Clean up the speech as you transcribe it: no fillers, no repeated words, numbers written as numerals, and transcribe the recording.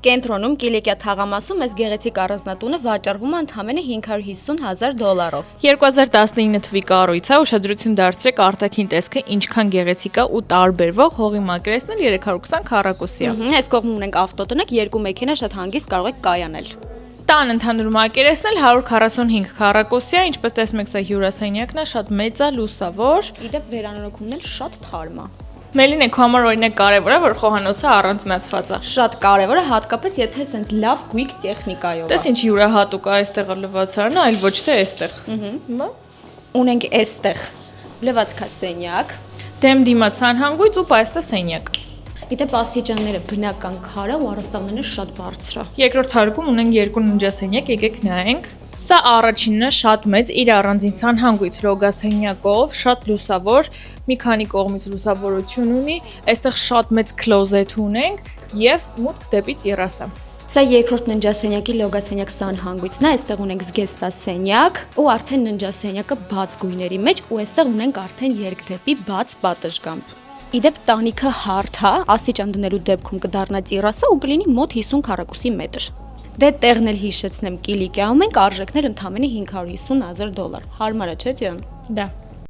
Կենտրոնում Կիլիկիա թաղամասում այս գեղեցիկ առանձնատունը վաճառվում է ընդամենը $550,000-ով։ 2019 թվականի կառույց է, ուշադրություն դարձրեք արտաքին տեսքը ինչքան գեղեցիկ է ու տարբերվող հողի մակերեսն էլ 320 քառակուսի է։ Այս կողմում ունենք ավտոտնակ, 2 մեքենա շատ հանգիստ կարող եք կայանել։ Տան ընդհանուր մակերեսն էլ 145 քառակուսի է, ինչպես տեսնում եք, սա հյուրասենյակն է, շատ մեծ է, լուսավոր։ Իդեպ վերանորոգումն էլ շատ թարմ է։ Մելինե, քո համար օրինակ կարևոր է, որ խոհանոցը առանձնացված է։ Շատ կարևոր է, հատկապես եթե սենց լավ գույք տեխնիկայով է։ Տես ինչ յուրահատուկ է այստեղ լվացարանը, այլ ոչ թե այստեղ։ Ունենք այստեղ լվացքասենյակ, Դեմ դիմաց անհանգույց ու պայստա սենյակ։ Իդեպ աստիճանները բնական քարը ու առաստաղները շատ բարձր է։ Երկրորդ հարկում ունենք 2 ննջասենյակ, եկեք նայենք։ Սա առաջինն է, շատ մեծ, իր առանձին սանհանգույց ռոգասենյակով, շատ լուսավոր, մի քանի կողմից լուսավորություն ունի, այստեղ շատ մեծ քլոզետ ունենք եւ մուտք դեպի տերասը։ Սա երկրորդ ննջասենյակի լոգասենյակ սանհանգույցն է, այստեղ ունենք զգեստասենյակ ու արդեն ննջասենյակը բաց գույների մեջ ու այստեղ ունենք արդեն երկդեպի բաց պատշգամբ։ Իդեպ տանիքը հարթ է, աստիճան դնելու դեպքում կդառնա տերասը ու կլինի մոտ 50 քառակուսի մետր։ Դե տեղն էլ հիշեցնեմ, Կիլիկիայում ենք արժեքներ ընդամենը $550,000։ Հարմար է, չէ՞ Դիան։ Դա